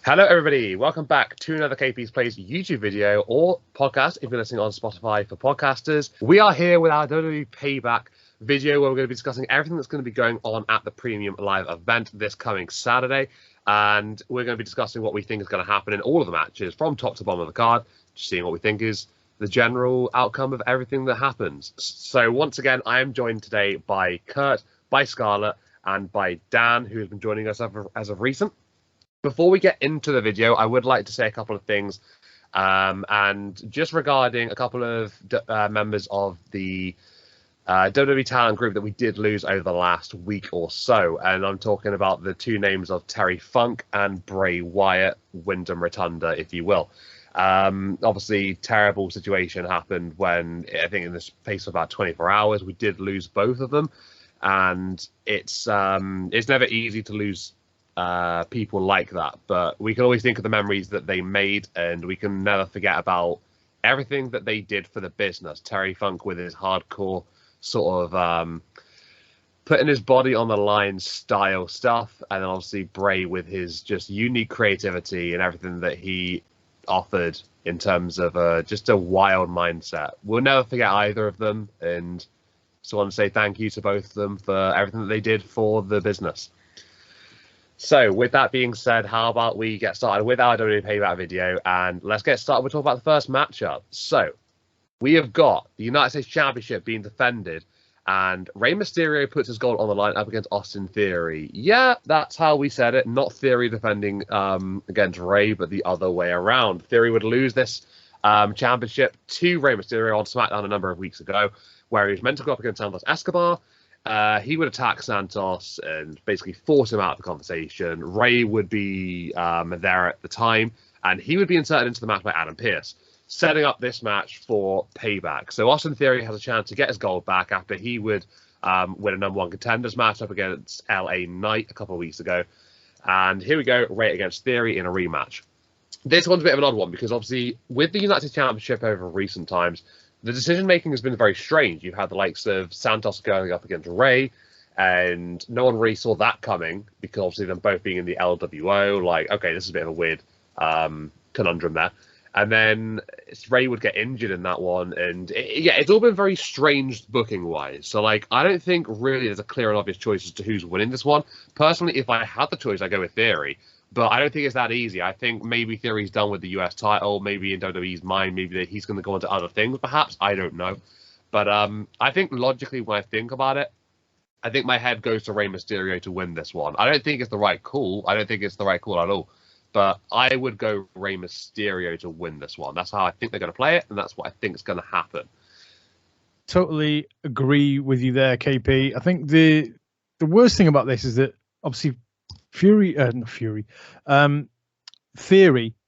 Hello, everybody. Welcome back to another KP's Plays YouTube video or podcast if you're listening on Spotify for podcasters. We are here with our WWE Payback video where we're going to be discussing everything that's going to be going on at the Premium Live event this coming Saturday. And we're going to be discussing what we think is going to happen in all of the matches from top to bottom of the card, just seeing what we think is the general outcome of everything that happens. So once again, I am joined today by Kurt, by Scarlett, and by Dan, who has been joining us as of recent. Before we get into the video, I would like to say a couple of things, and just regarding a couple of members of the WWE talent group that we did lose over the last week or so, and I'm talking about the two names of Terry Funk and Bray Wyatt, Wyndham Rotunda, if you will. Obviously, terrible situation happened when, I think in the space of about 24 hours, we did lose both of them, and it's never easy to lose people like that, but we can always think of the memories that they made, and we can never forget about everything that they did for the business. Terry Funk with his hardcore sort of putting his body on the line style stuff, and then obviously Bray with his just unique creativity and everything that he offered in terms of just a wild mindset. We'll never forget either of them, and just want to say thank you to both of them for everything that they did for the business. So, with that being said, how about we get started with our WWE Payback video, and let's get started. We'll talk about the first matchup. So, we have got the United States Championship being defended, and Rey Mysterio puts his gold on the line up against Austin Theory. Yeah, that's how we said it. Not Theory defending against Rey, but the other way around. Theory would lose this championship to Rey Mysterio on SmackDown a number of weeks ago, where he was meant to go up against Santos Escobar. He would attack Santos and basically force him out of the conversation. Rey would be there at the time, and he would be inserted into the match by Adam Pearce, setting up this match for Payback. So Austin Theory has a chance to get his gold back after he would win a number one contenders match up against LA Knight a couple of weeks ago. And here we go, Rey against Theory in a rematch. This one's a bit of an odd one because obviously with the United States Championship over recent times, the decision-making has been very strange. You've had the likes of Santos going up against Rey, and no one really saw that coming because obviously them both being in the LWO, like, okay, this is a bit of a weird conundrum there. And then Rey would get injured in that one, and it's all been very strange booking-wise. So, like, I don't think really there's a clear and obvious choice as to who's winning this one. Personally, if I had the choice, I'd go with Theory. But I don't think it's that easy. I think maybe Theory's done with the US title. Maybe in WWE's mind, maybe that he's going to go on to other things, perhaps. I don't know. But I think logically, when I think about it, I think my head goes to Rey Mysterio to win this one. I don't think it's the right call. I don't think it's the right call at all. But I would go Rey Mysterio to win this one. That's how I think they're going to play it, and that's what I think is going to happen. Totally agree with you there, KP. I think the worst thing about this is that obviously Theory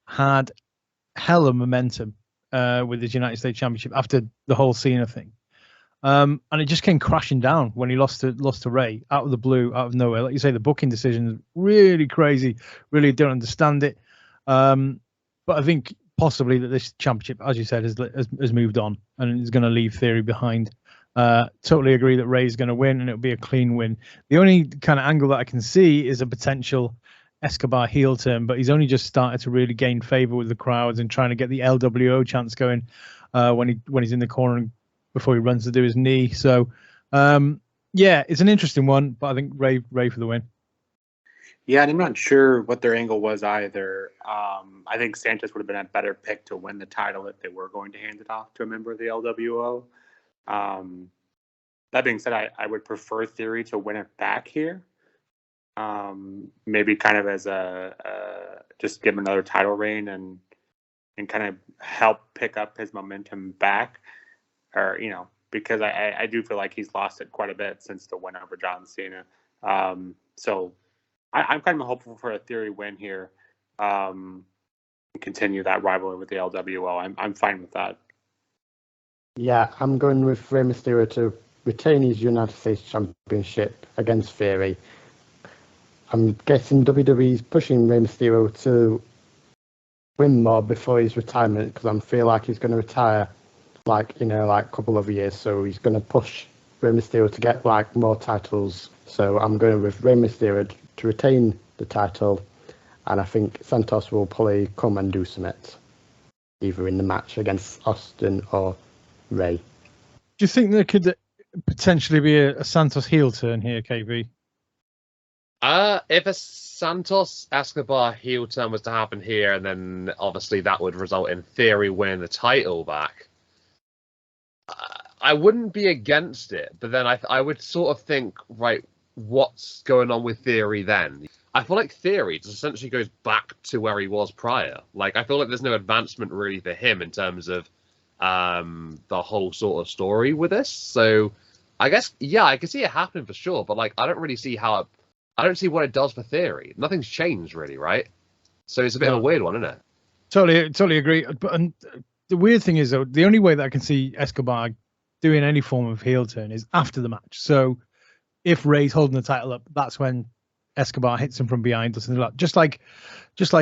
had hella momentum with his United States Championship after the whole Cena thing, and it just came crashing down when he lost to Rey out of the blue, out of nowhere. Like you say, the booking decision is really crazy. Really don't understand it. But I think possibly that this championship, as you said, has moved on and is going to leave Theory behind. Totally agree that Rey's going to win, and it'll be a clean win. The only kind of angle that I can see is a potential Escobar heel turn, but he's only just started to really gain favor with the crowds and trying to get the LWO chance going when he's in the corner and before he runs to do his knee. So yeah, it's an interesting one, but I think Rey for the win. Yeah, and I'm not sure what their angle was either. I think Santos would have been a better pick to win the title if they were going to hand it off to a member of the LWO. That being said, I would prefer Theory to win it back here. Maybe kind of as just give him another title reign and kind of help pick up his momentum back, or because I do feel like he's lost it quite a bit since the win over John Cena. So I'm kind of hopeful for a Theory win here. And continue that rivalry with the LWO. I'm fine with that. Yeah, I'm going with Rey Mysterio to retain his United States Championship against Theory. I'm guessing WWE's pushing Rey Mysterio to win more before his retirement because I feel like he's going to retire like a couple of years. So he's going to push Rey Mysterio to get more titles. So I'm going with Rey Mysterio to retain the title And I think Santos will probably come and do something, either in the match against Austin or Ray. Do you think there could potentially be a Santos heel turn here, KB? If a Santos Escobar heel turn was to happen here, and then obviously that would result in Theory winning the title back, I wouldn't be against it. But then I would sort of think, right, what's going on with Theory then? I feel like Theory just essentially goes back to where he was prior. Like, I feel like there's no advancement really for him in terms of the whole sort of story with this. So I guess, yeah, I can see it happening for sure, but like, I don't really see I don't see what it does for Theory. Nothing's changed really, right? So it's a bit of a weird one, isn't it? Totally agree. But the weird thing is, though, the only way that I can see Escobar doing any form of heel turn is after the match. So if Ray's holding the title up, that's when Escobar hits him from behind or something like just like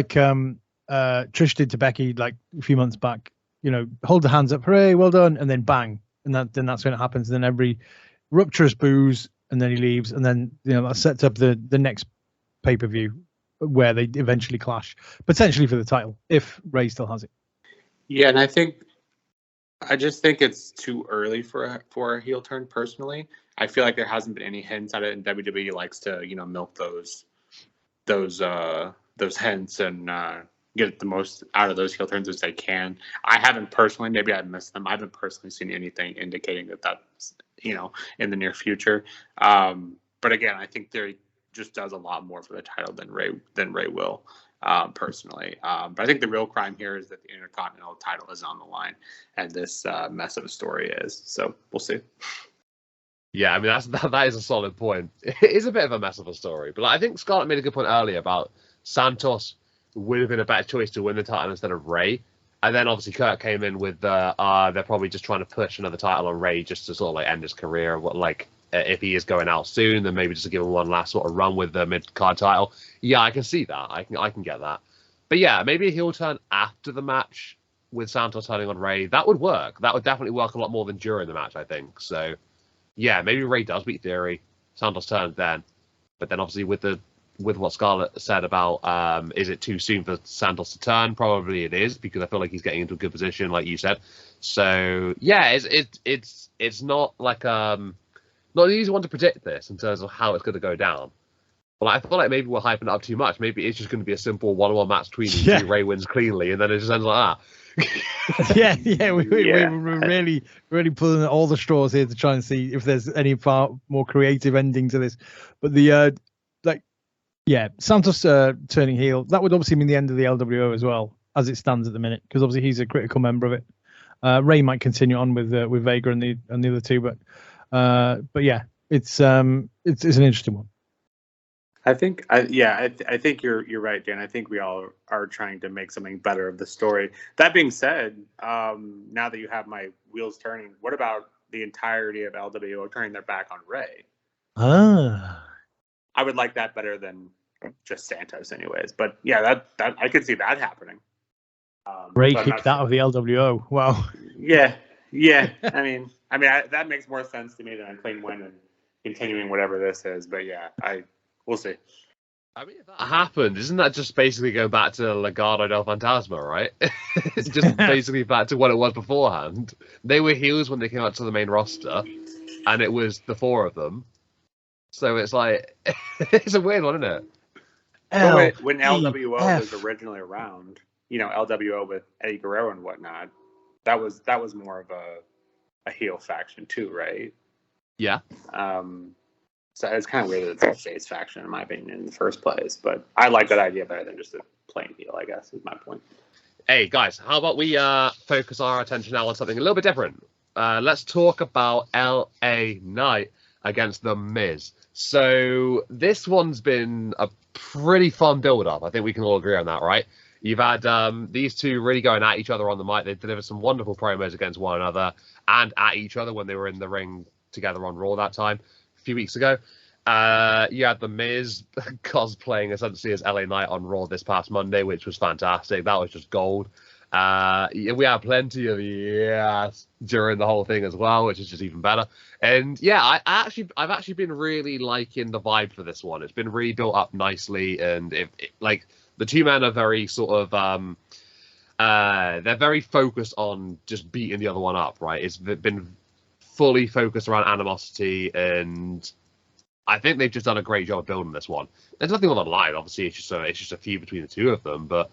Trish did to Becky like a few months back. You know, hold the hands up, hooray, well done, and then bang, and then that's when it happens. And then every rapturous boos, and then he leaves, and then that sets up the next pay-per-view where they eventually clash, potentially for the title if Ray still has it. Yeah, and I just think it's too early for a heel turn. Personally, I feel like there hasn't been any hints at it, and WWE likes to milk those hints and get the most out of those heel turns as they can. I haven't personally, maybe I've missed them. I haven't personally seen anything indicating that that's in the near future. But again, I think Theory just does a lot more for the title than Ray will. Personally, but I think the real crime here is that the Intercontinental title is on the line, and this mess of a story is. So we'll see. Yeah, I mean that is a solid point. It is a bit of a mess of a story, but I think Scarlett made a good point earlier about Santos would have been a better choice to win the title instead of Ray, and then obviously Kurt came in with they're probably just trying to push another title on Ray just to sort of like end his career. If he is going out soon, then maybe just to give him one last sort of run with the mid-card title. Yeah, I can see that. I can get that. But yeah, maybe a heel turn after the match with Santos turning on Ray, that would work. That would definitely work a lot more than during the match, I think. So yeah, maybe Ray does beat Theory, Santos turns then. But then obviously with what Scarlett said about is it too soon for Santos to turn? Probably it is, because I feel like he's getting into a good position, like you said. So yeah, it's not like not an easy one to predict this in terms of how it's going to go down. But I feel like maybe we're hyping it up too much. Maybe it's just going to be a simple 1-on-1 match between the two. Ray wins cleanly, and then it just ends like that. yeah, we're really pulling at all the straws here to try and see if there's any far more creative ending to this. But Santos turning heel, that would obviously mean the end of the LWO as well, as it stands at the minute, because obviously he's a critical member of it. Ray might continue on with Vega and the other two, but yeah, it's an interesting one. I think you're right, Dan. I think we all are trying to make something better of the story. That being said, now that you have my wheels turning, what about the entirety of LWO turning their back on Ray? I would like that better than just Santos, anyways. But yeah, that I could see that happening. Ray kicked out of the LWO. Wow. Yeah. I mean, that makes more sense to me than a clean win and continuing whatever this is. But yeah, we'll see. I mean, if that happened, isn't that just basically going back to Legado del Fantasma, right? It's just basically back to what it was beforehand. They were heels when they came out to the main roster, and it was the four of them. So it's like, it's a weird one, isn't it? When LWO was originally around, LWO with Eddie Guerrero and whatnot, that was more of a heel faction too, right? Yeah. So it's kind of weird that it's a face faction, in my opinion, in the first place. But I like that idea better than just a plain heel, I guess, is my point. Hey, guys, how about we focus our attention now on something a little bit different? Let's talk about LA Knight against The Miz. So this one's been a pretty fun build-up. I think we can all agree on that, right? You've had these two really going at each other on the mic. They've delivered some wonderful promos against one another and at each other when they were in the ring together on Raw that time. Few weeks ago. You had The Miz cosplaying essentially as LA Knight on Raw this past Monday, which was fantastic. That was just gold. We had plenty of yes during the whole thing as well, which is just even better. And yeah, I've actually been really liking the vibe for this one. It's been really built up nicely, and The two men are very sort of they're very focused on just beating the other one up, right? It's been fully focused around animosity, and I think they've just done a great job of building this one. There's nothing on the line, obviously. It's just a feud between the two of them, but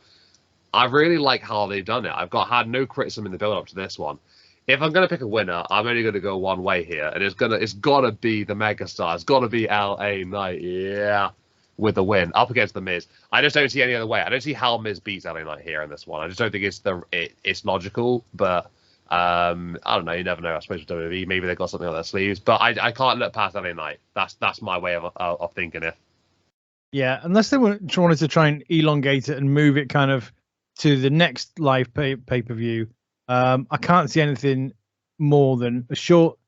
I really like how they've done it. I've had no criticism in the build up to this one. If I'm gonna pick a winner, I'm only gonna go one way here, and it's gotta be the megastar. It's gotta be LA Knight, yeah, with the win up against the Miz. I just don't see any other way. I don't see how Miz beats LA Knight here in this one. I just don't think it's logical. But I don't know. You never know. I suppose with WWE, maybe they've got something on their sleeves. But I can't look past LA Knight. That's my way of thinking it. Yeah, unless they wanted to try and elongate it and move it kind of to the next live pay-per-view, I can't see anything more than a short,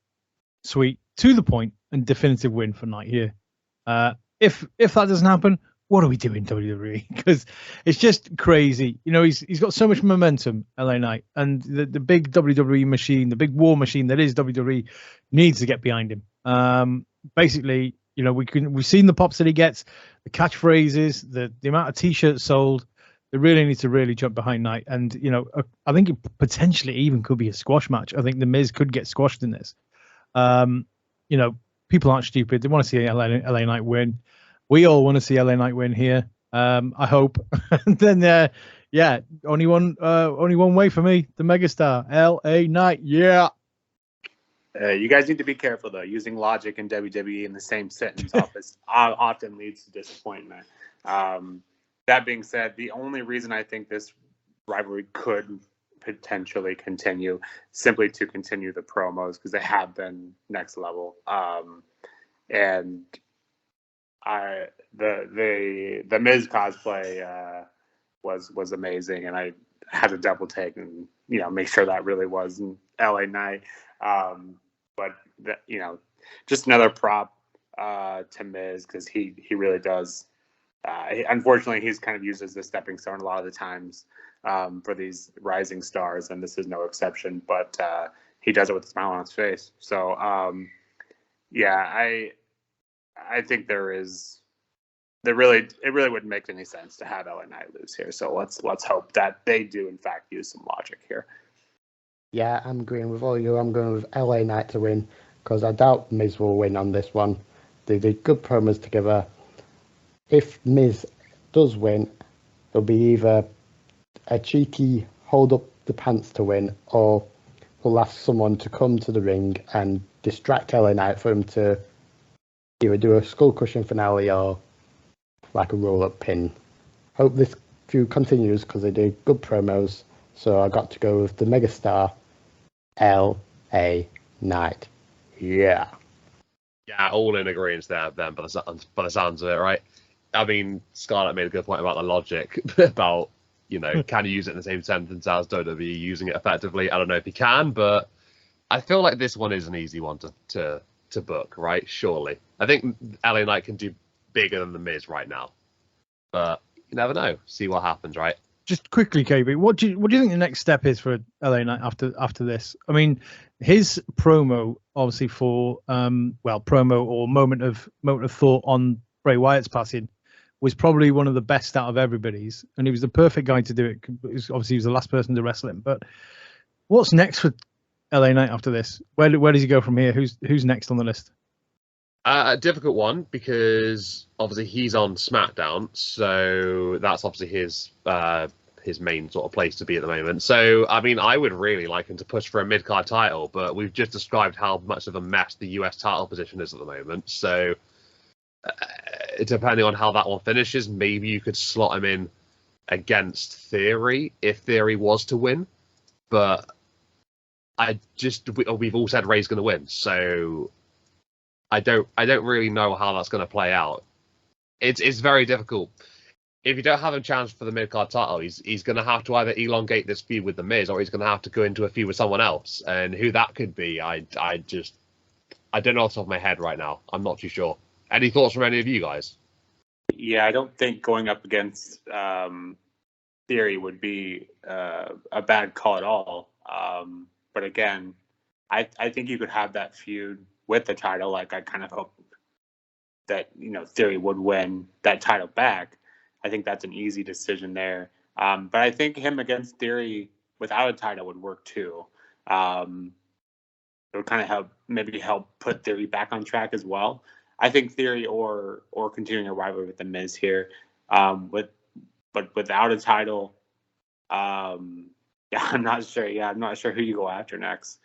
sweet, to the point, and definitive win for Knight here. If that doesn't happen, what are we doing, WWE? Because it's just crazy. You know, he's got so much momentum, LA Knight, and the big WWE machine, the big war machine that is WWE, needs to get behind him. Basically, you know, we've seen the pops that he gets, the catchphrases, the amount of T-shirts sold. They really need to really jump behind Knight, and you know, I think it potentially even could be a squash match. I think the Miz could get squashed in this. You know, people aren't stupid. They want to see LA Knight win. We all want to see LA Knight win here. I hope. And then, yeah, only one way for me. The megastar, LA Knight. Yeah. You guys need to be careful though. Using logic and WWE in the same sentence often leads to disappointment. That being said, the only reason I think this rivalry could potentially continue simply to continue the promos, because they have been next level. And the Miz cosplay was amazing, and I had to double take and make sure that really was in LA Knight. But just another prop to Miz, because he really does. Unfortunately, he's kind of used as a stepping stone a lot of the times for these rising stars, and this is no exception. But he does it with a smile on his face. So, I think it really wouldn't make any sense to have LA Knight lose here. So let's hope that they do in fact use some logic here. Yeah, I'm agreeing with all you. I'm going with LA Knight to win, because I doubt Miz will win on this one. They did good promos together. If Miz does win, it'll be either a cheeky hold up the pants to win, or he'll ask someone to come to the ring and distract LA Knight for him to either do a skull crushing finale or like a roll up pin. Hope this feud continues, because they do good promos. So I got to go with the megastar, LA Knight. Yeah. Yeah, all in agreement there then, by the sounds of it, right? I mean, Scarlett made a good point about the logic about, can you use it in the same sentence as WWE using it effectively? I don't know if you can, but I feel like this one is an easy one to book, right? Surely. I think LA Knight can do bigger than The Miz right now. But you never know. See what happens, right? Just quickly, KB, what do you think the next step is for LA Knight after this? I mean, his promo, obviously, for promo or moment of thought on Bray Wyatt's passing was probably one of the best out of everybody's, and he was the perfect guy to do it. Obviously, he was the last person to wrestle him. But what's next for LA Knight after this? Where does he go from here? Who's next on the list? A difficult one, because obviously he's on SmackDown, so that's obviously his main sort of place to be at the moment. So, I mean, I would really like him to push for a mid-card title, but we've just described how much of a mess the US title position is at the moment. So, depending on how that one finishes, maybe you could slot him in against Theory if Theory was to win. But we've all said Ray's going to win, so I don't really know how that's going to play out. It's very difficult. If you don't have a chance for the mid-card title, he's going to have to either elongate this feud with The Miz, or he's going to have to go into a feud with someone else. And who that could be, I don't know off the top of my head right now. I'm not too sure. Any thoughts from any of you guys? Yeah, I don't think going up against Theory would be a bad call at all. But again, I think you could have that feud with the title. Like, I kind of hope that Theory would win that title back. I think that's an easy decision there. But I think him against Theory without a title would work too. It would kind of help put Theory back on track as well. I think Theory or continuing a rivalry with the Miz here, but without a title. I'm not sure. Yeah, I'm not sure who you go after next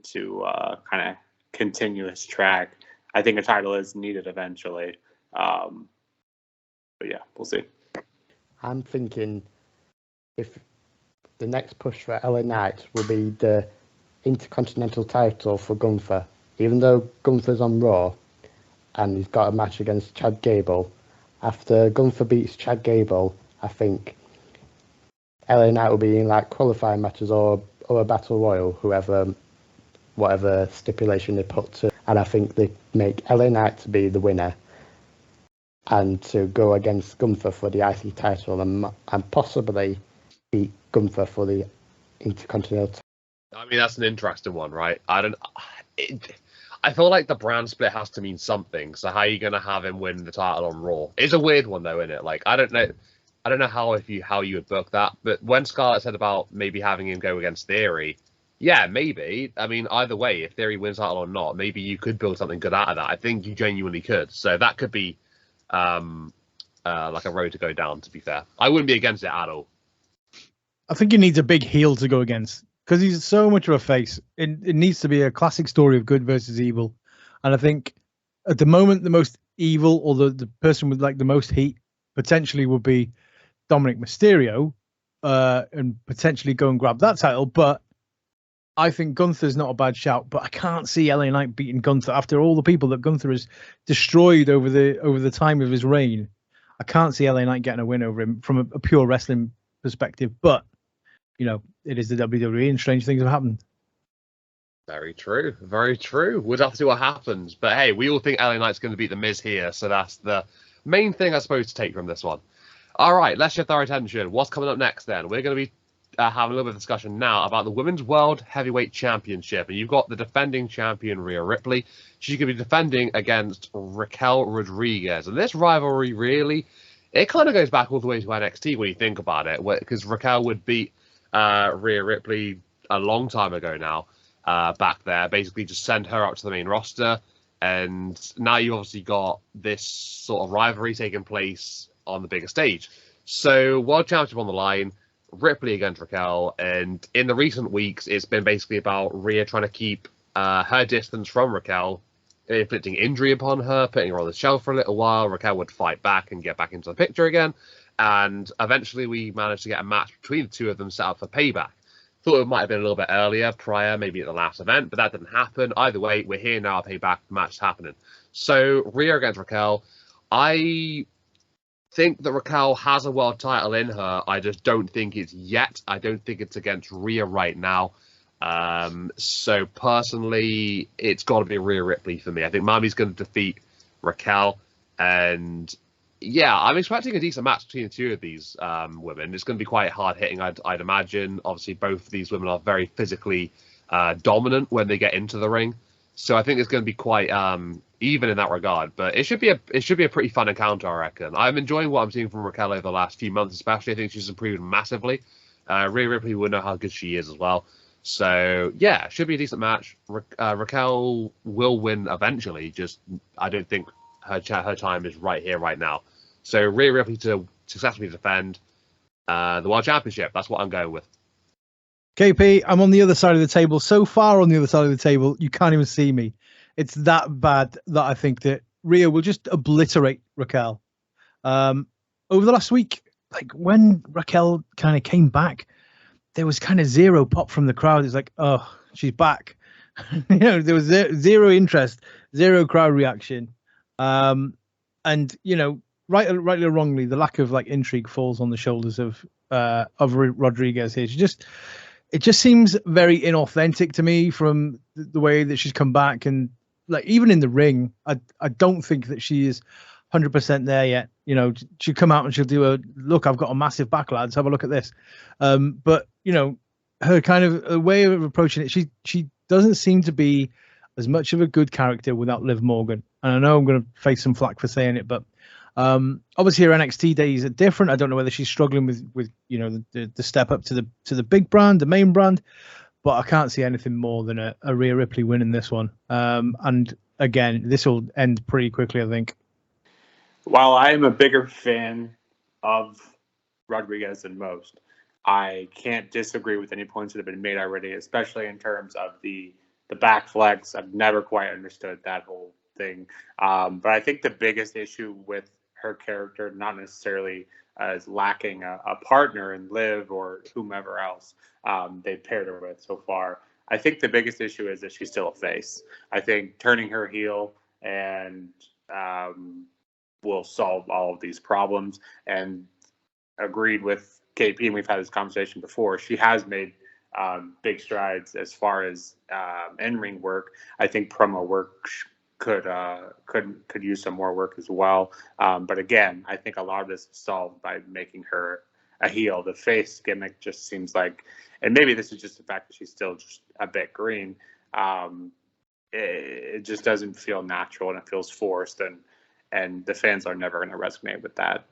to kind of continue his track. I think a title is needed eventually. But yeah, we'll see. I'm thinking if the next push for LA Knight will be the Intercontinental title for Gunther, even though Gunther's on Raw and he's got a match against Chad Gable. After Gunther beats Chad Gable, I think LA Knight will be in like qualifying matches or a battle royal, whatever stipulation they put to, and I think they make LA Knight to be the winner and to go against Gunther for the IC title and possibly beat Gunther for the Intercontinental. I mean, that's an interesting one, right? I feel like the brand split has to mean something. So how are you going to have him win the title on Raw? It's a weird one, though, isn't it? Like, I don't know how you would book that. But when Scarlett said about maybe having him go against Theory, yeah, maybe. I mean, either way, if Theory wins the title or not, maybe you could build something good out of that. I think you genuinely could. So that could be like a road to go down, to be fair. I wouldn't be against it at all. I think he needs a big heel to go against because he's so much of a face. It needs to be a classic story of good versus evil. And I think at the moment, the most evil or the person with like the most heat potentially would be Dominic Mysterio and potentially go and grab that title. But I think Gunther's not a bad shout, but I can't see LA Knight beating Gunther after all the people that Gunther has destroyed over the time of his reign. I can't see LA Knight getting a win over him from a pure wrestling perspective, but you know, it is the WWE and strange things have happened. Very true. Very true. We'll have to see what happens. But hey, we all think LA Knight's going to beat The Miz here, so that's the main thing I suppose to take from this one. All right, let's shift our attention. What's coming up next then? We're going to be having a little bit of discussion now about the Women's World Heavyweight Championship. And you've got the defending champion, Rhea Ripley. She's going to be defending against Raquel Rodriguez. And this rivalry, really, it kind of goes back all the way to NXT when you think about it, because Raquel would beat Rhea Ripley a long time ago now, back there, basically just send her up to the main roster. And now you've obviously got this sort of rivalry taking place on the bigger stage. So World Championship on the line, Ripley against Raquel, and in the recent weeks, it's been basically about Rhea trying to keep her distance from Raquel, inflicting injury upon her, putting her on the shelf for a little while. Raquel would fight back and get back into the picture again, and eventually we managed to get a match between the two of them set up for Payback. Thought it might have been a little bit earlier, prior, maybe at the last event, but that didn't happen. Either way, we're here now, Payback, the match is happening. So Rhea against Raquel, I think that Raquel has a world title in her. I just don't think it's yet. I don't think it's against Rhea right now. So personally, it's got to be Rhea Ripley for me. I think Mami's going to defeat Raquel, and yeah, I'm expecting a decent match between the two of these women. It's going to be quite hard hitting, I'd imagine. Obviously, both of these women are very physically dominant when they get into the ring, so I think it's going to be quite even in that regard. But it should be a pretty fun encounter, I reckon. I'm enjoying what I'm seeing from Raquel over the last few months, especially. I think she's improved massively. Rhea Ripley will know how good she is as well. So yeah, should be a decent match. Raquel will win eventually. Just I don't think her time is right here, right now. So Rhea Ripley to successfully defend the World Championship. That's what I'm going with. KP, I'm on the other side of the table. So far on the other side of the table, you can't even see me. It's that bad that I think that Rhea will just obliterate Raquel. Over the last week, like when Raquel kind of came back, there was kind of zero pop from the crowd. It's like, oh, she's back. There was zero interest, zero crowd reaction. And rightly or wrongly, the lack of like intrigue falls on the shoulders of Rodriguez here. It just seems very inauthentic to me from the way that she's come back, and like even in the ring, I don't think that she is 100% there yet. She'll come out and she'll do look, I've got a massive back, lads. Have a look at this. But her kind of a way of approaching it, she doesn't seem to be as much of a good character without Liv Morgan. And I know I'm going to face some flack for saying it, but Obviously, her NXT days are different. I don't know whether she's struggling with the step up to the big brand, the main brand, but I can't see anything more than a Rhea Ripley winning this one. And again, this will end pretty quickly, I think. While I am a bigger fan of Rodriguez than most, I can't disagree with any points that have been made already, especially in terms of the back flex. I've never quite understood that whole thing. But I think the biggest issue with her character, not necessarily as lacking a partner in Liv or whomever else they've paired her with so far. I think the biggest issue is that she's still a face. I think turning her heel and will solve all of these problems. And agreed with KP, and we've had this conversation before. She has made big strides as far as in-ring work. I think promo work could use some more work as well. But again, I think a lot of this is solved by making her a heel. The face gimmick just seems like, and maybe this is just the fact that she's still just a bit green. It just doesn't feel natural, and it feels forced, and the fans are never going to resonate with that.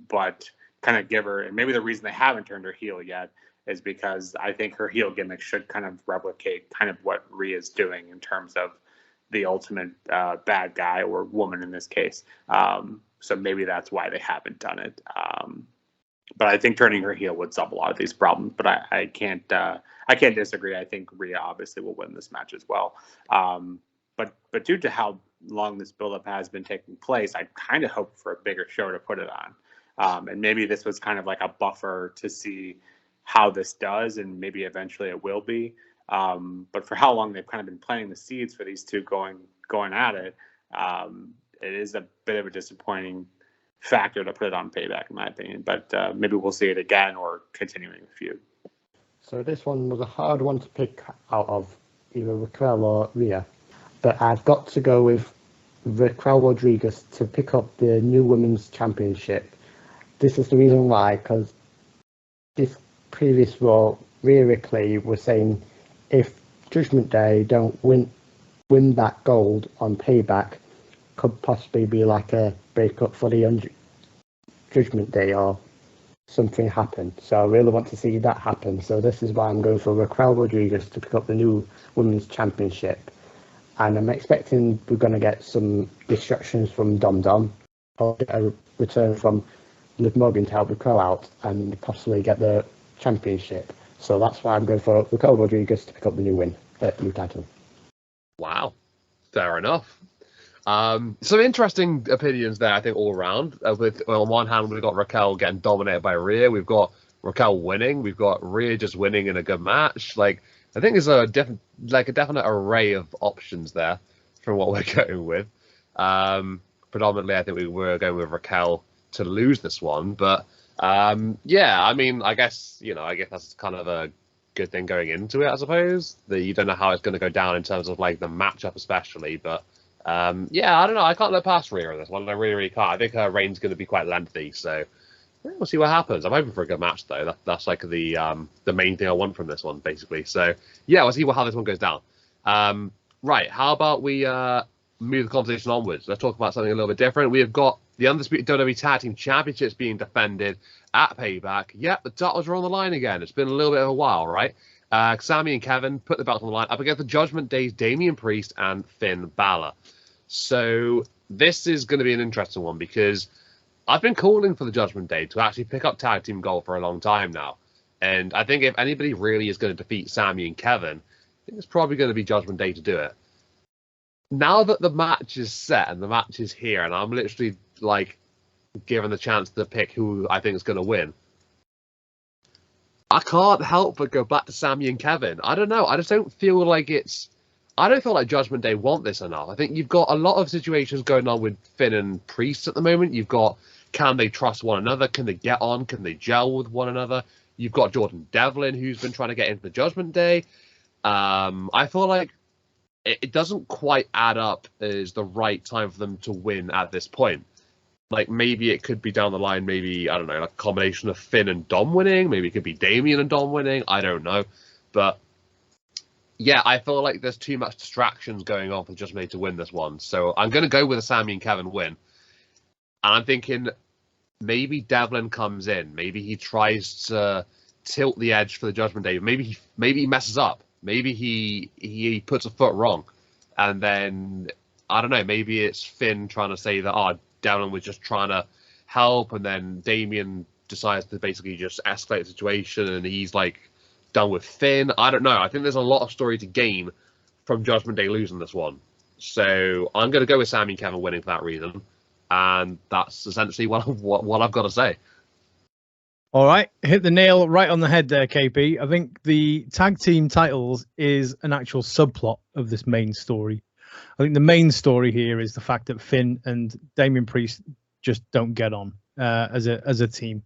But kind of give her, and maybe the reason they haven't turned her heel yet is because I think her heel gimmick should kind of replicate kind of what Rhea's doing in terms of the ultimate bad guy or woman in this case. So maybe that's why they haven't done it. But I think turning her heel would solve a lot of these problems. But I can't disagree. I think Rhea obviously will win this match as well. But due to how long this buildup has been taking place, I kind of hope for a bigger show to put it on. And maybe this was kind of like a buffer to see how this does, and maybe eventually it will be. But for how long they've kind of been planting the seeds for these two going at it, it is a bit of a disappointing factor to put it on Payback, in my opinion. But maybe we'll see it again or continuing the feud. So this one was a hard one to pick out of either Raquel or Rhea. But I've got to go with Raquel Rodriguez to pick up the new Women's Championship. This is the reason why, because this previous Raw, Rhea Ripley was saying if Judgment Day don't win that gold on Payback, could possibly be like a breakup for the Judgment Day or something happen. So I really want to see that happen. So this is why I'm going for Raquel Rodriguez to pick up the new Women's Championship. And I'm expecting we're going to get some distractions from Dom Dom, or get a return from Liv Morgan to help Raquel out and possibly get the championship. So that's why I'm going for Raquel Rodriguez to pick up the new title. Wow, fair enough. Some interesting opinions there, I think, all around. With on one hand, we've got Raquel getting dominated by Rhea. We've got Raquel winning. We've got Rhea just winning in a good match. Like, I think there's a definite array of options there from what we're going with. Predominantly, I think we were going with Raquel to lose this one, but yeah, I mean, I guess that's kind of a good thing going into it, I suppose. That you don't know how it's going to go down in terms of like the matchup, especially, but yeah, I don't know. I can't look past Rhea in this one. I really can't. I think her reign's going to be quite lengthy, so yeah, we'll see what happens. I'm hoping for a good match, though. That's like the main thing I want from this one, basically. So yeah, we'll see how this one goes down. Right, how about we move the conversation onwards? Let's talk about something a little bit different. We have got the Undisputed WWE Tag Team Championships being defended at Payback. Yep, the titles are on the line again. It's been a little bit of a while, right? Sami and Kevin put the belts on the line up against the Judgment Day's Damian Priest and Finn Balor. So this is going to be an interesting one because I've been calling for the Judgment Day to actually pick up tag team gold for a long time now. And I think if anybody really is going to defeat Sami and Kevin, I think it's probably going to be Judgment Day to do it. Now that the match is set and the match is here, and I'm literally like given the chance to pick who I think is going to win, I can't help but go back to Sami and Kevin. I don't know. I just don't feel like I don't feel like Judgment Day want this enough. I think you've got a lot of situations going on with Finn and Priest at the moment. You've got, can they trust one another? Can they get on? Can they gel with one another? You've got Jordan Devlin, who's been trying to get into the Judgment Day. I feel like it doesn't quite add up as the right time for them to win at this point. Like, maybe it could be down the line, maybe, I don't know, like a combination of Finn and Dom winning. Maybe it could be Damian and Dom winning. I don't know. But yeah, I feel like there's too much distractions going on for Judgment Day to win this one. So I'm going to go with a Sami and Kevin win. And I'm thinking maybe Devlin comes in. Maybe he tries to tilt the edge for the Judgment Day. Maybe he messes up. Maybe he puts a foot wrong. And then, I don't know, maybe it's Finn trying to say that, Devlin was just trying to help. And then Damien decides to basically just escalate the situation. And he's like done with Finn. I don't know. I think there's a lot of story to gain from Judgment Day losing this one. So I'm going to go with Sami and Kevin winning for that reason. And that's essentially what I've got to say. All right, hit the nail right on the head there, KP. I think the tag team titles is an actual subplot of this main story. I think the main story here is the fact that Finn and Damian Priest just don't get on as a team.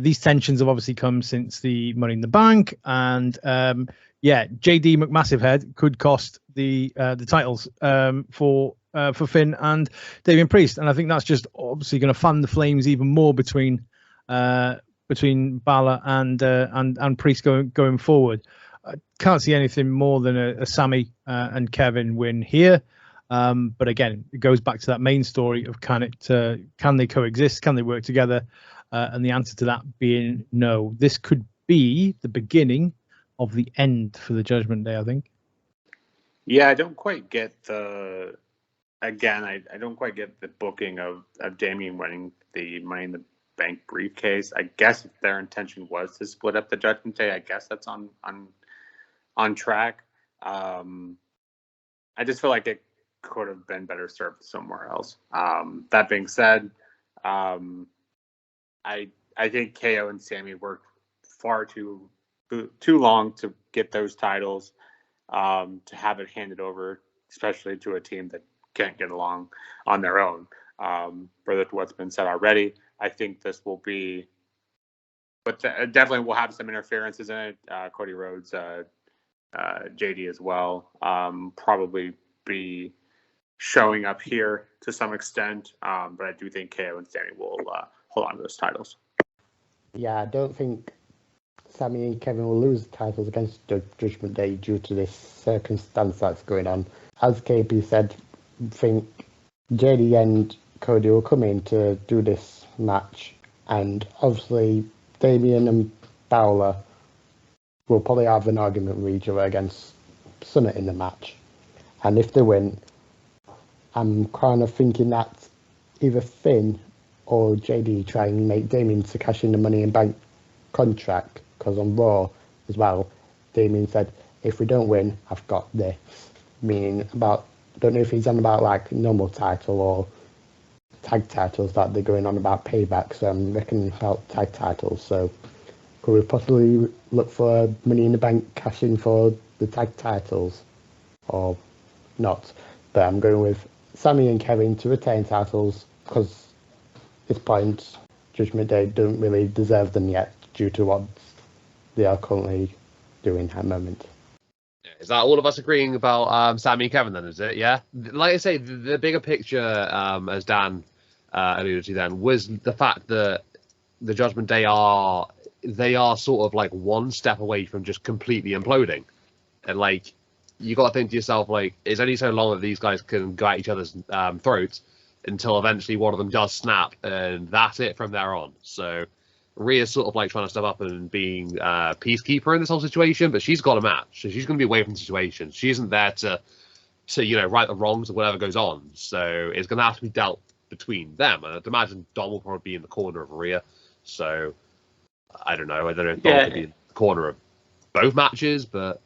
These tensions have obviously come since the Money in the Bank, and JD McMassivehead could cost the titles for Finn and Damian Priest, and I think that's just obviously going to fan the flames even more between Balor and Priest going forward. I can't see anything more than a Sami and Kevin win here. But again, it goes back to that main story of can they coexist? Can they work together? And the answer to that being no. This could be the beginning of the end for the Judgment Day, I think. Yeah, I don't quite get I don't quite get the booking of Damien winning the Money in the Bank briefcase. I guess if their intention was to split up the Judgment Day, I guess that's on track. I just feel like it could have been better served somewhere else. That being said, I think KO and Sami worked far too long to get those titles, to have it handed over, especially to a team that can't get along on their own. For what's been said already, I think this will be, but definitely will have some interferences in it. Cody Rhodes, JD as well, probably be showing up here to some extent. But I do think KO and Sami will hold on to those titles. Yeah, I don't think Sami and Kevin will lose the titles against Judgment Day due to this circumstance that's going on. As KP said, I think JD and Cody will come in to do this match, and obviously Damien and Balor will probably have an argument with each other against Summit in the match. And if they win, I'm kind of thinking that either Finn or JD try and make Damien to cash in the Money in Bank contract, because on Raw as well, Damien said, if we don't win, I've got this. Meaning about, I don't know if he's on about like normal title or tag titles that they're going on about Payback, so I'm reckoning about tag titles. So could we possibly look for Money in the Bank cash in for the tag titles or not? But I'm going with Sami and Kevin to retain titles, because at this point Judgment Day don't really deserve them yet due to what they are currently doing at the moment. Is that all of us agreeing about Sami and Kevin then, is it? Yeah? Like I say, the bigger picture, as Dan alluded to then, was the fact that the Judgment Day are sort of like one step away from just completely imploding. And like, you got to think to yourself, like, it's only so long that these guys can go at each other's throats until eventually one of them does snap, and that's it from there on. So Rhea's sort of like trying to step up and being peacekeeper in this whole situation, but she's got a match, so she's going to be away from the situation. She isn't there to right the wrongs of whatever goes on. So it's going to have to be dealt between them. And I'd imagine Dom will probably be in the corner of Rhea. So I don't know if Dom could be in the corner of both matches, but.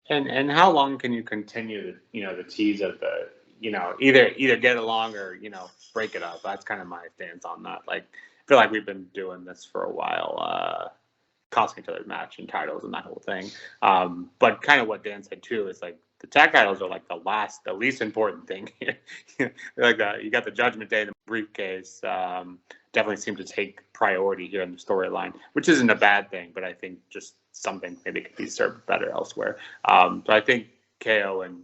And how long can you continue, the tease of the, either get along or, break it up? That's kind of my stance on that. Like, I feel like we've been doing this for a while, costing each other match and titles and that whole thing. But kind of what Dan said too is like the tag titles are like the least important thing here. Like you got the Judgment Day and the briefcase. Definitely seem to take priority here in the storyline, which isn't a bad thing, but I think just something maybe could be served better elsewhere. So I think KO and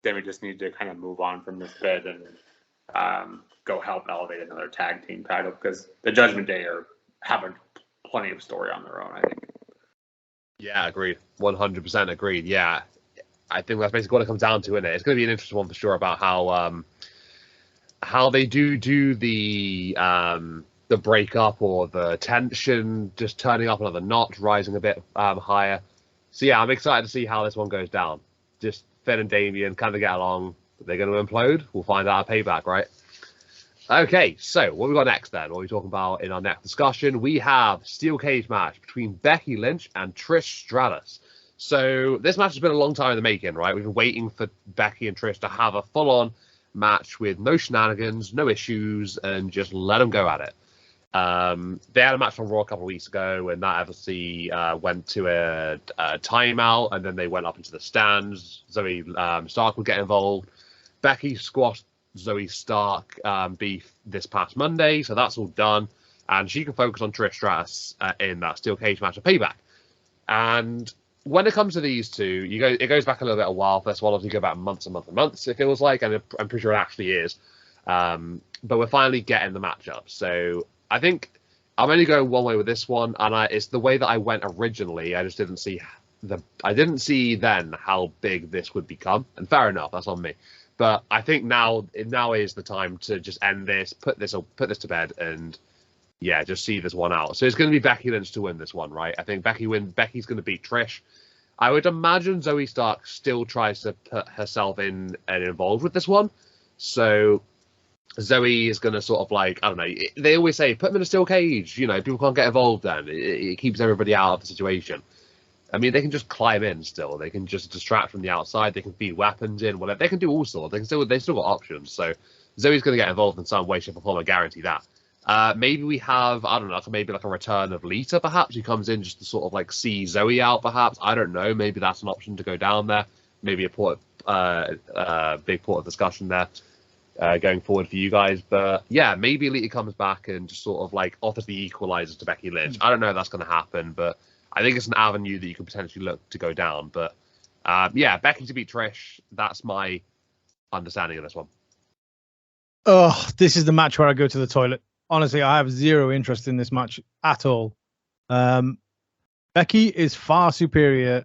Demi just need to kind of move on from this bit and go help elevate another tag team title, because the Judgment Day are having plenty of story on their own, I think. Yeah, agreed. 100% agreed. Yeah, I think that's basically what it comes down to, isn't it? It's going to be an interesting one for sure about how how they do the breakup or the tension just turning up another notch, rising a bit higher. So yeah, I'm excited to see how this one goes down. Just Finn and Damien kind of get along. They're going to implode. We'll find out at Payback, right? Okay, so what we got next then? What are we talking about in our next discussion? We have steel cage match between Becky Lynch and Trish Stratus. So this match has been a long time in the making, right? We've been waiting for Becky and Trish to have a full-on match with no shenanigans, no issues, and just let them go at it. They had a match on Raw a couple of weeks ago, and that obviously went to a timeout, and then they went up into the stands. Zoe Stark would get involved. Becky squashed Zoe Stark beef this past Monday, so that's all done, and she can focus on Trish Stratus in that steel cage match of Payback. And when it comes to these two, it goes back a little bit a while. First of all, obviously, go back months and months and months. It feels like, and I'm pretty sure it actually is. But we're finally getting the matchup. So I think I'm only going one way with this one, and it's the way that I went originally. I just didn't see then how big this would become, and fair enough, that's on me. But I think now is the time to just end this, put this to bed, and yeah, just see this one out. So it's going to be Becky Lynch to win this one, right? I think Becky's going to beat Trish. I would imagine Zoe Stark still tries to put herself in and involved with this one. So Zoe is going to sort of like, I don't know, they always say, put them in a steel cage. You know, people can't get involved then. It keeps everybody out of the situation. I mean, they can just climb in still. They can just distract from the outside. They can feed weapons in. Whatever. They can do all sorts. They still got options. So Zoe's going to get involved in some way, shape, or form. I guarantee that. Maybe we have, I don't know, maybe like a return of Lita, perhaps. She comes in just to sort of like see Zoe out, perhaps. I don't know. Maybe that's an option to go down there. Maybe a big port of discussion there going forward for you guys. But yeah, maybe Lita comes back and just sort of like offers the equalizer to Becky Lynch. I don't know if that's going to happen, but I think it's an avenue that you could potentially look to go down. But yeah, Becky to beat Trish, that's my understanding of this one. Oh, this is the match where I go to the toilet. Honestly, I have zero interest in this match at all. Becky is far superior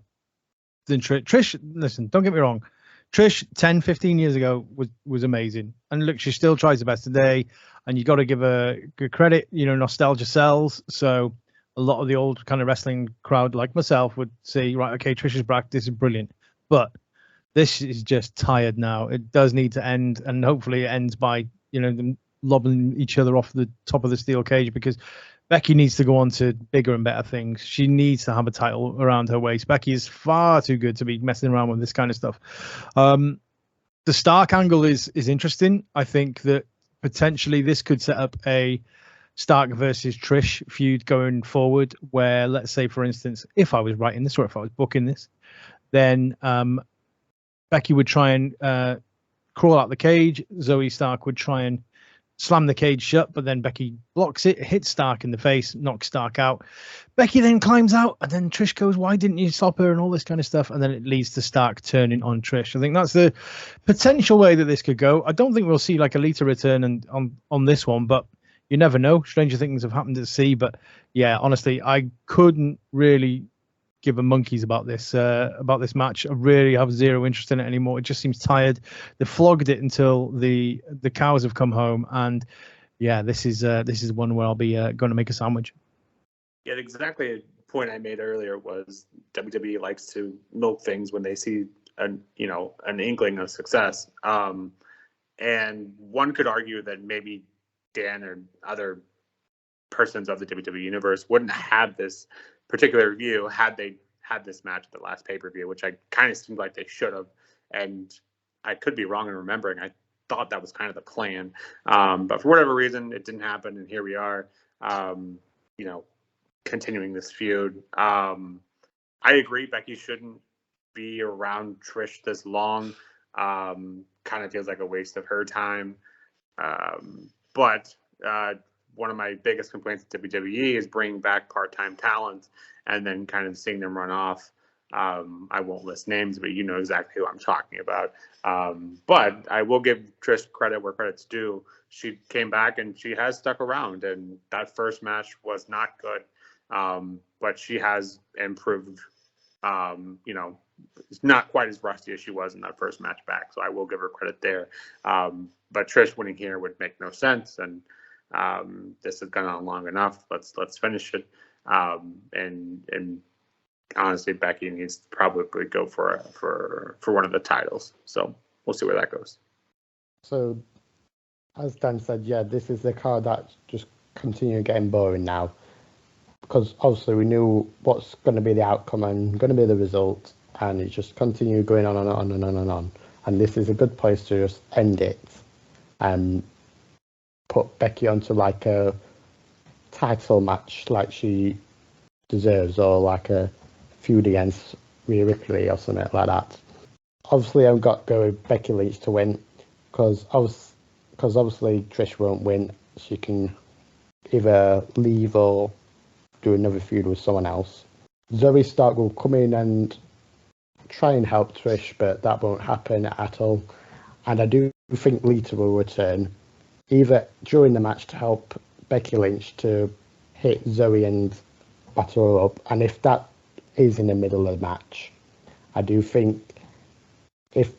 than Trish. Trish, listen, don't get me wrong. Trish 10, 15 years ago was amazing. And look, she still tries her best today. And you got to give her good credit. You know, nostalgia sells. So a lot of the old kind of wrestling crowd like myself would say, right, okay, Trish is back. This is brilliant. But this is just tired now. It does need to end. And hopefully it ends by, you know, them lobbing each other off the top of the steel cage, because Becky needs to go on to bigger and better things. She needs to have a title around her waist. Becky is far too good to be messing around with this kind of stuff. The Stark angle is interesting. I think that potentially this could set up a Stark versus Trish feud going forward, where, let's say, for instance, if I was writing this or if I was booking this, then Becky would try and crawl out the cage. Zoe Stark would try and slam the cage shut, but then Becky blocks it, hits Stark in the face, knocks Stark out. Becky then climbs out, and then Trish goes, why didn't you stop her, and all this kind of stuff, and then it leads to Stark turning on Trish. I think that's the potential way that this could go. I don't think we'll see like a Lita return and on this one, but you never know. Stranger things have happened at sea. But yeah, honestly, I couldn't really give a monkeys about this match. I really have zero interest in it anymore. It just seems tired. They flogged it until the cows have come home, and yeah, this is one where I'll be going to make a sandwich. Yeah, exactly. The point I made earlier was WWE likes to milk things when they see an inkling of success. And one could argue that maybe Dan or other persons of the WWE universe wouldn't have this particular view had they had this match at the last pay-per-view, which I kind of seemed like they should have. And I could be wrong in remembering. I thought that was kind of the plan. But for whatever reason, it didn't happen. And here we are, continuing this feud. I agree. Becky shouldn't be around Trish this long. Kind of feels like a waste of her time. But one of my biggest complaints at WWE is bringing back part-time talent and then kind of seeing them run off. I won't list names, but you know exactly who I'm talking about. But I will give Trish credit where credit's due. She came back and she has stuck around, and that first match was not good. But she has improved You know, it's not quite as rusty as she was in that first match back, so I will give her credit there. But Trish winning here would make no sense, and this has gone on long enough. Let's finish it. And honestly, Becky needs to probably go for one of the titles. So we'll see where that goes. So, as Dan said, yeah, this is the card that's just continuing getting boring now, because obviously we knew what's going to be the outcome and going to be the result, and it just continued going on and on and on and on. And this is a good place to just end it and put Becky onto like a title match like she deserves, or like a feud against Rhea Ripley or something like that. Obviously, I've got to go with Becky Lynch to win, because obviously Trish won't win. She can either leave or do another feud with someone else. Zoe Stark will come in and try and help Trish, but that won't happen at all. And I do think Lita will return, either during the match to help Becky Lynch to hit Zoe and batter her up. And if that is in the middle of the match, I do think if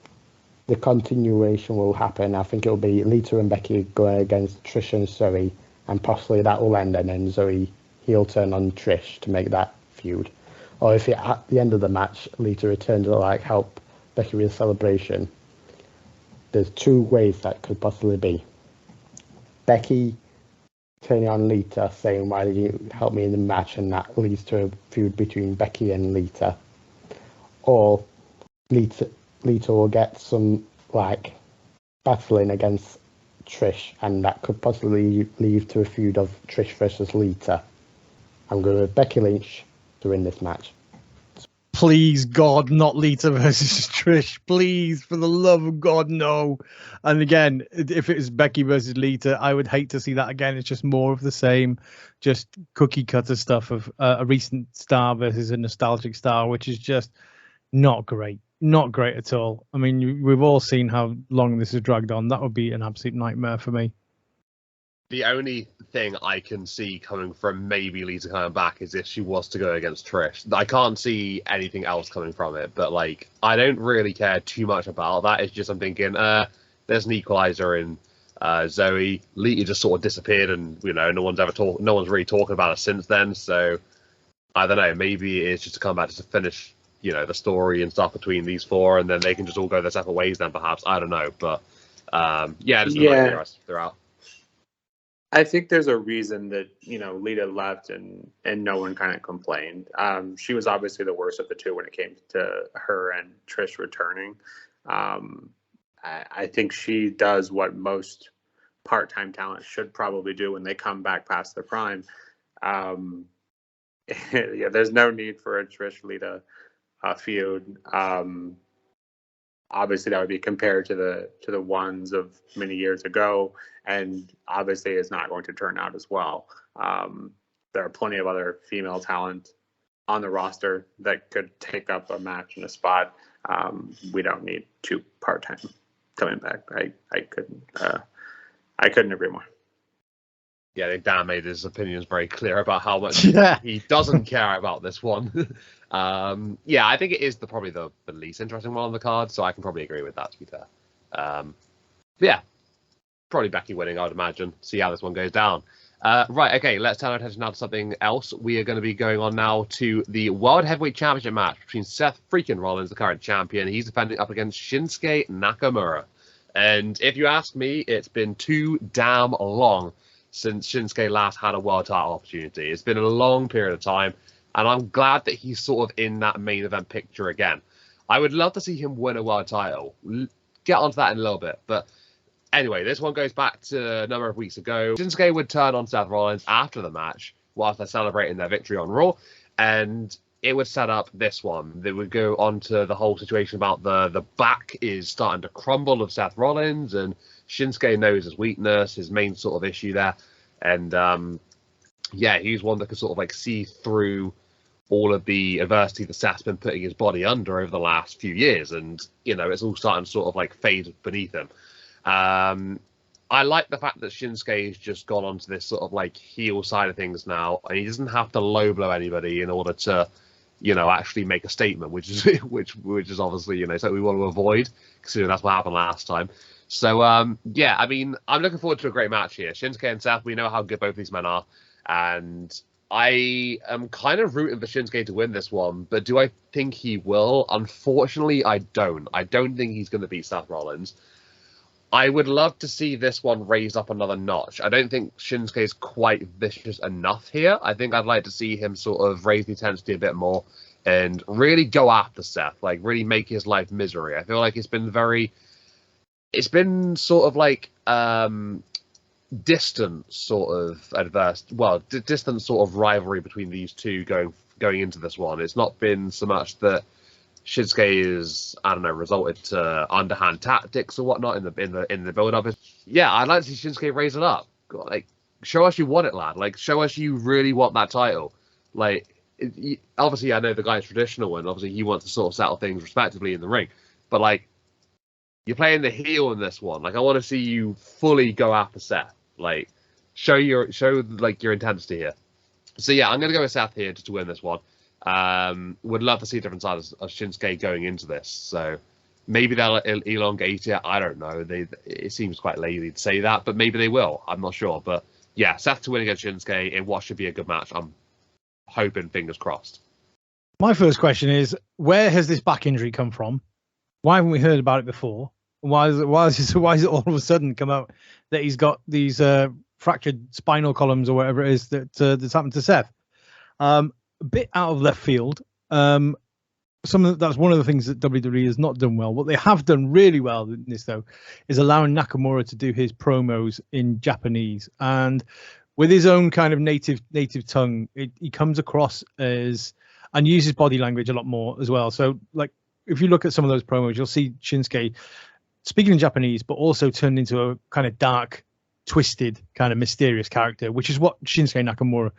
the continuation will happen, I think it'll be Lita and Becky going against Trish and Zoe, and possibly that will end, and then Zoe heel turn on Trish to make that feud. Or if at the end of the match, Lita returns to like help Becky with a celebration. There's two ways that could possibly be. Becky turning on Lita, saying, "Why did you help me in the match?" and that leads to a feud between Becky and Lita. Or Lita will get some like battling against Trish, and that could possibly lead to a feud of Trish versus Lita. I'm going with Becky Lynch to win this match. Please, God, not Lita versus Trish. Please, for the love of God, no. And again, if it was Becky versus Lita, I would hate to see that again. It's just more of the same, just cookie cutter stuff of a recent star versus a nostalgic star, which is just not great. Not great at all. I mean, we've all seen how long this has dragged on. That would be an absolute nightmare for me. The only thing I can see coming from maybe Lita coming back is if she was to go against Trish. I can't see anything else coming from it, but like I don't really care too much about that. It's just I'm thinking, there's an equalizer in Zoe. Lita just sort of disappeared, and no one's really talking about it since then. So I don't know. Maybe it's just to come back to finish, the story and stuff between these four, and then they can just all go their separate ways. Then perhaps I don't know, but just throughout. I think there's a reason that Lita left and no one kind of complained. She was obviously the worst of the two when it came to her and Trish returning. I think she does what most part-time talent should probably do when they come back past their prime. There's no need for a Trish Lita feud. Obviously, that would be compared to the ones of many years ago, and obviously is not going to turn out as well. There are plenty of other female talent on the roster that could take up a match in a spot. We don't need two part-time coming back. I couldn't agree more. Yeah, I think Dan made his opinions very clear about how much he doesn't care about this one. I think it is probably the least interesting one on the card, so I can probably agree with that, to be fair. Probably Becky winning, I would imagine. See how this one goes down. Right, okay, let's turn our attention now to something else. We are going to be going on now to the World Heavyweight Championship match between Seth freaking Rollins, the current champion. He's defending up against Shinsuke Nakamura. And if you ask me, it's been too damn long since Shinsuke last had a world title opportunity. It's been a long period of time, and I'm glad that he's sort of in that main event picture again. I would love to see him win a world title. Get onto that in a little bit. But anyway, this one goes back to a number of weeks ago. Shinsuke would turn on Seth Rollins after the match whilst they're celebrating their victory on Raw, and it would set up this one. They would go on to the whole situation about the back is starting to crumble of Seth Rollins, and Shinsuke knows his weakness, his main sort of issue there. And he's one that could sort of like see through all of the adversity that Seth's been putting his body under over the last few years. And, it's all starting to sort of like fade beneath him. I like the fact that Shinsuke's just gone onto this sort of like heel side of things now, and he doesn't have to low blow anybody in order to, actually make a statement, which is which is obviously something we want to avoid, considering that's what happened last time. So yeah, I mean, I'm looking forward to a great match here. Shinsuke and Seth, we know how good both these men are, and I am kind of rooting for Shinsuke to win this one. But do I think he will? Unfortunately, I don't. I don't think he's going to beat Seth Rollins. I would love to see this one raised up another notch. I don't think Shinsuke is quite vicious enough here. I think I'd like to see him sort of raise the intensity a bit more and really go after Seth, like really make his life misery. I feel like it's been sort of like distant sort of distant sort of rivalry between these two going into this one. It's not been so much that Shinsuke is, I don't know, resulted to underhand tactics or whatnot in the build up. Yeah, I'd like to see Shinsuke raise it up. God, like, show us you want it, lad. Like, show us you really want that title. Like, obviously, I know the guy's traditional and obviously he wants to sort of settle things respectively in the ring, but like, you're playing the heel in this one. Like, I want to see you fully go after Seth. Like, show your intensity here. So yeah, I'm gonna go with Seth here just to win this one. Would love to see a different side of Shinsuke going into this. So maybe they'll elongate it. I don't know. It seems quite lazy to say that, but maybe they will. I'm not sure. But yeah, Seth to win against Shinsuke in what should be a good match. I'm hoping, fingers crossed. My first question is, where has this back injury come from? Why haven't we heard about it before? Why is it all of a sudden come out that he's got these fractured spinal columns or whatever it is that's happened to Seth? A bit out of left field. That's one of the things that WWE has not done well. What they have done really well in this, though, is allowing Nakamura to do his promos in Japanese, and with his own kind of native tongue, he comes across as and uses body language a lot more as well. So, like, if you look at some of those promos, you'll see Shinsuke speaking in Japanese, but also turned into a kind of dark, twisted, kind of mysterious character, which is what Shinsuke Nakamura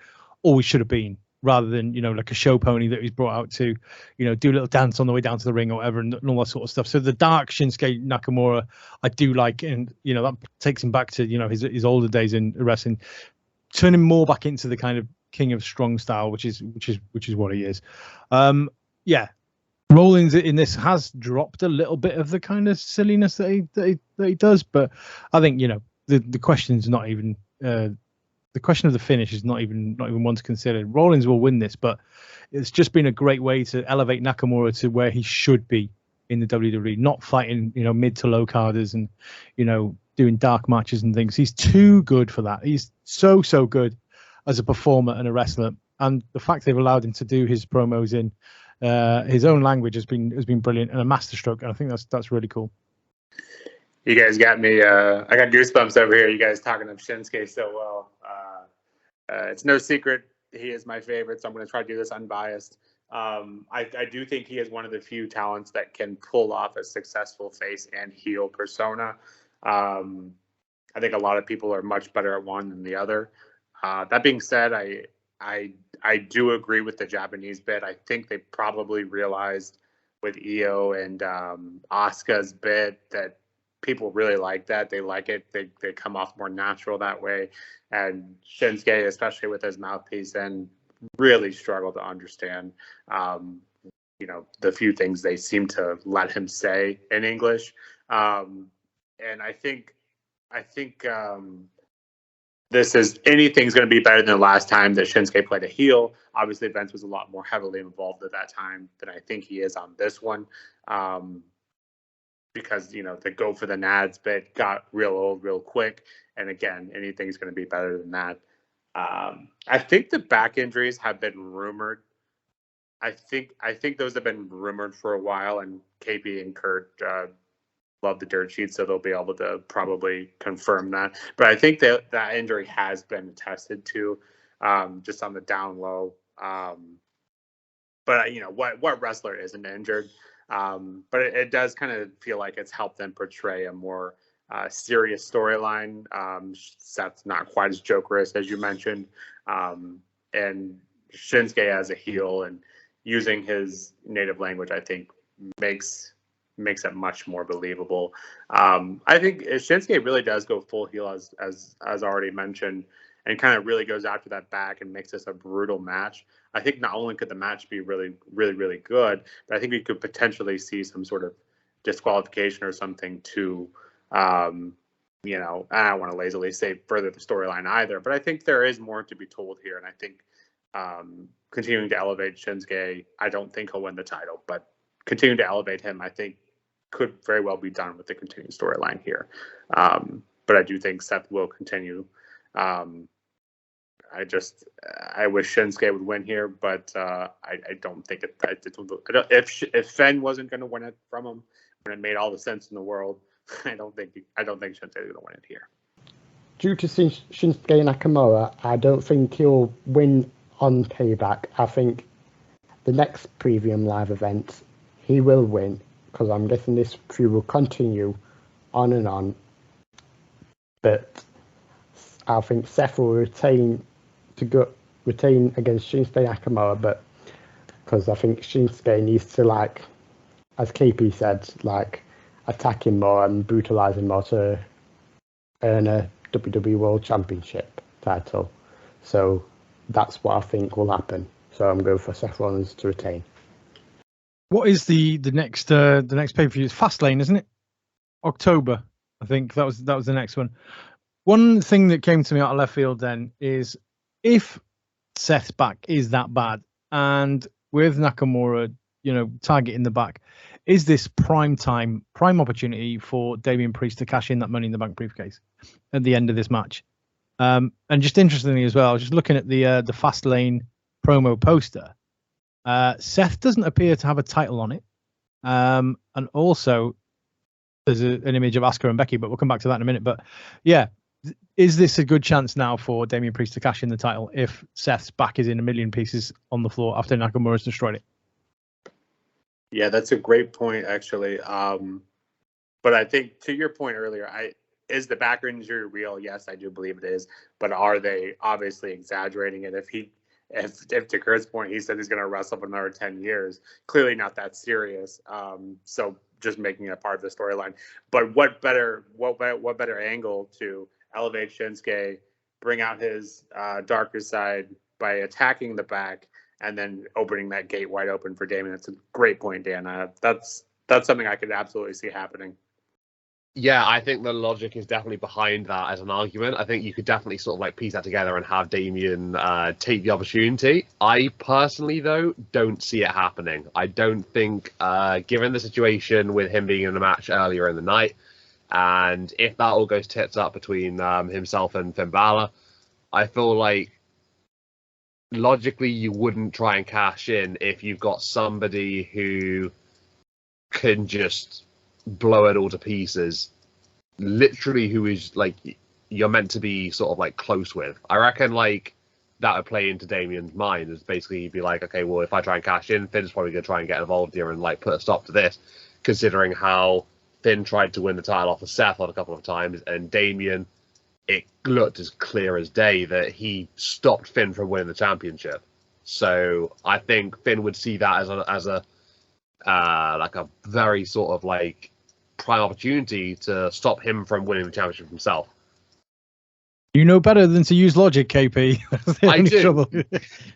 always should have been, rather than, like a show pony that he's brought out to, do a little dance on the way down to the ring or whatever, and all that sort of stuff. So the dark Shinsuke Nakamura, I do like, and, that takes him back to, his older days in wrestling, turn him more back into the kind of King of Strong style, which is what he is. Yeah. Rollins in this has dropped a little bit of the kind of silliness that he does, but I think the question's not even the question of the finish is not even one to consider. Rollins will win this, but it's just been a great way to elevate Nakamura to where he should be in the WWE, not fighting mid to low carders and doing dark matches and things. He's too good for that. He's so good as a performer and a wrestler, and the fact they've allowed him to do his promos in his own language has been brilliant and a masterstroke, and I think that's really cool. You guys got me. I got goosebumps over here. You guys talking of Shinsuke so well. It's no secret he is my favorite, so I'm going to try to do this unbiased. I do think he is one of the few talents that can pull off a successful face and heel persona. I think a lot of people are much better at one than the other. That being said, I do agree with the Japanese bit. I think they probably realized with Io and Asuka's bit that people really like that. They like it. They come off more natural that way. And Shinsuke, especially with his mouthpiece, and really struggle to understand, the few things they seem to let him say in English. And I think anything's going to be better than the last time that Shinsuke played a heel. Obviously, Vince was a lot more heavily involved at that time than I think he is on this one. Because, the go for the nads bit got real old real quick. And again, anything's going to be better than that. I think the back injuries have been rumored. I think those have been rumored for a while, and KP and Kurt love the dirt sheet, so they'll be able to probably confirm that. But I think that injury has been attested to, just on the down low. But what wrestler isn't injured? But it does kind of feel like it's helped them portray a more serious storyline. Seth's not quite as jokerous as you mentioned, and Shinsuke as a heel and using his native language, I think makes it much more believable. I think Shinsuke really does go full heel, as already mentioned, and kind of really goes after that back and makes this a brutal match, I think not only could the match be really, really, really good, but I think we could potentially see some sort of disqualification or something to, you know, I don't want to lazily say further the storyline either, but I think there is more to be told here. And I think continuing to elevate Shinsuke, I don't think he'll win the title, but continuing to elevate him, I think could very well be done with the continuing storyline here. But I do think Seth will continue. I wish Shinsuke would win here, but I don't think it. If Finn wasn't going to win it from him, when it made all the sense in the world, I don't think Shinsuke is going to win it here. Due to Shinsuke Nakamura, I don't think he'll win on Payback. I think the next Premium Live event, he will win, because I'm guessing this feud will continue on and on. But I think Seth will retain against Shinsuke Nakamura, but because I think Shinsuke needs to, like, as KP said, like, attack him more and brutalize him more to earn a WWE World Championship title. So that's what I think will happen. So I'm going for Seth Rollins to retain. What is the next pay-per-view? It's Fastlane, isn't it? October, I think that was the next one. One thing that came to me out of left field then is, if Seth's back is that bad, and with Nakamura, you know, targeting the back, is this prime opportunity for Damian Priest to cash in that Money in the Bank briefcase at the end of this match? And just interestingly as well, I was just looking at the Fastlane promo poster. Seth doesn't appear to have a title on it, and also there's an image of Asuka and Becky, but we'll come back to that in a minute. But yeah, is this a good chance now for Damian Priest to cash in the title if Seth's back is in a million pieces on the floor after Nakamura's destroyed it? Yeah, that's a great point, actually. But I think, to your point earlier, is the back injury real? Yes, I do believe it is. But are they obviously exaggerating it? If to Kurt's point, he said he's going to wrestle for another 10 years, clearly not that serious. So just making it a part of the storyline. But what better angle to elevate Shinsuke, bring out his darker side by attacking the back, and then opening that gate wide open for Damon. That's a great point, Dan. That's something I could absolutely see happening. Yeah, I think the logic is definitely behind that as an argument. I think you could definitely sort of like piece that together and have Damien take the opportunity. I personally, though, don't see it happening. I don't think, given the situation with him being in a match earlier in the night, and if that all goes tits up between himself and Finn Balor, I feel like logically you wouldn't try and cash in if you've got somebody who can just blow it all to pieces, literally, who is like you're meant to be sort of like close with. I reckon like that would play into Damien's mind, is basically he'd be like, okay, well, if I try and cash in, Finn's probably gonna try and get involved here and like put a stop to this, considering how Finn tried to win the title off of Seth on a couple of times, and Damien, it looked as clear as day that he stopped Finn from winning the championship. So I think Finn would see that as a like a very sort of like prime opportunity to stop him from winning the championship himself. You know better than to use logic, KP. I do.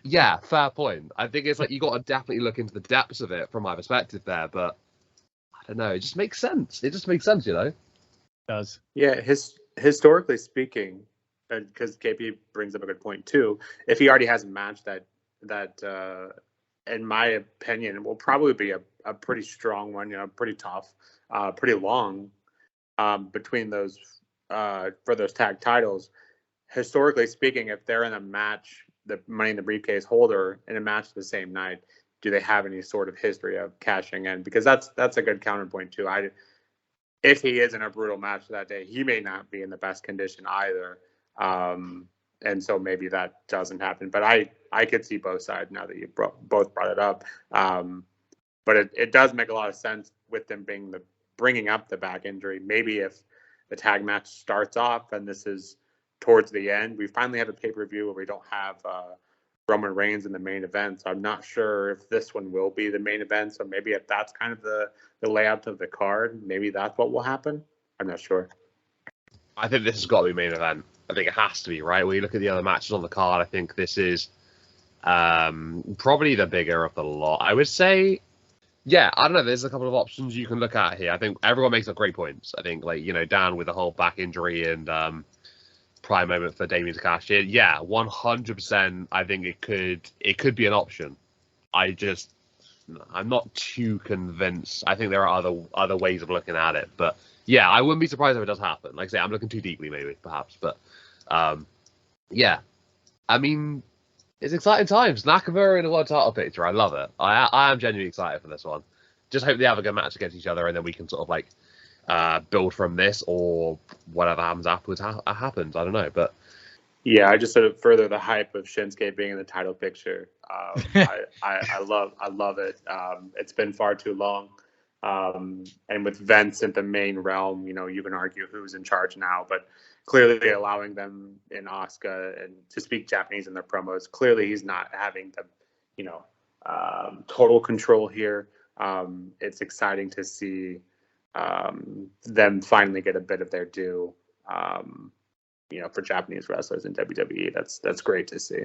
Yeah, fair point. I think it's like you got to definitely look into the depths of it from my perspective there, but I don't know. It just makes sense. It just makes sense, you know. It does. Yeah, historically speaking, because KP brings up a good point too. If he already has a match that in my opinion, will probably be a pretty strong one, you know, pretty tough, pretty long between those for those tag titles. Historically speaking, if they're in a match, the Money in the Briefcase holder in a match the same night, do they have any sort of history of cashing in? Because that's a good counterpoint too. If he is in a brutal match that day, he may not be in the best condition either. And so maybe that doesn't happen. But I could see both sides now that you both brought it up. But it does make a lot of sense with them bringing up the back injury. Maybe if the tag match starts off and this is towards the end, we finally have a pay-per-view where we don't have Roman Reigns in the main event. So I'm not sure if this one will be the main event. So maybe if that's kind of the layout of the card, maybe that's what will happen. I'm not sure. I think this has got to be main event. I think it has to be, right? When you look at the other matches on the card, I think this is probably the bigger of the lot. I would say, yeah, I don't know. There's a couple of options you can look at here. I think everyone makes up great points. I think, like, Dan with the whole back injury and prime moment for Damien to cash in. Yeah, 100%. I think it could be an option. I'm not too convinced. I think there are other ways of looking at it, but yeah, I wouldn't be surprised if it does happen. Like I say, I'm looking too deeply, maybe, perhaps, but yeah, I mean, it's exciting times. Nakamura in a world title picture. I love it. I am genuinely excited for this one. Just hope they have a good match against each other, and then we can sort of like build from this, or whatever happens afterwards happens. I don't know, but yeah, I just sort of further the hype of Shinsuke being in the title picture. I love it. It's been far too long. And with Vince in the main realm, you can argue who's in charge now, but clearly allowing them in Asuka and to speak Japanese in their promos, clearly he's not having the, total control here. It's exciting to see them finally get a bit of their due, for Japanese wrestlers in WWE. That's great to see.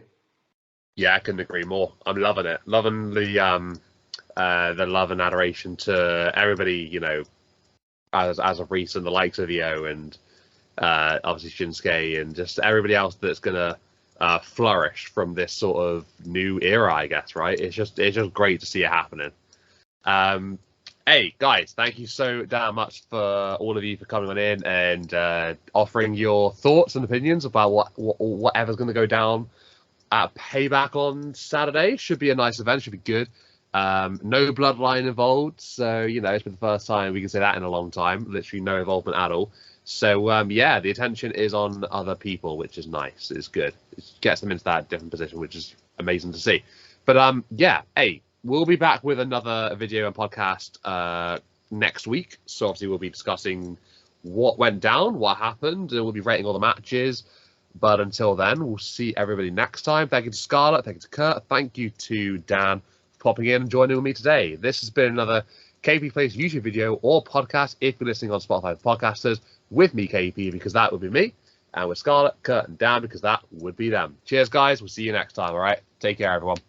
Yeah, I couldn't agree more. I'm loving it. Loving the love and adoration to everybody, as of recent, the likes of Io and obviously Shinsuke and just everybody else that's gonna flourish from this sort of new era, I guess. Right? It's just great to see it happening. Hey guys, thank you so damn much for all of you for coming on in and offering your thoughts and opinions about whatever's going to go down at Payback on Saturday. Should be a nice event. Should be good. No bloodline involved, so it's been the first time we can say that in a long time. Literally no involvement at all. So yeah, the attention is on other people, which is nice. It's good. It gets them into that different position, which is amazing to see. But yeah, hey, we'll be back with another video and podcast next week. So obviously we'll be discussing what went down, what happened, and we'll be rating all the matches. But until then, we'll see everybody next time. Thank you to Scarlett. Thank you to Kurt. Thank you to Dan for popping in and joining with me today. This has been another KP Plays YouTube video or podcast if you're listening on Spotify for podcasters with me, KP, because that would be me, and with Scarlett, Kurt, and Dan, because that would be them. Cheers, guys. We'll see you next time, all right? Take care, everyone.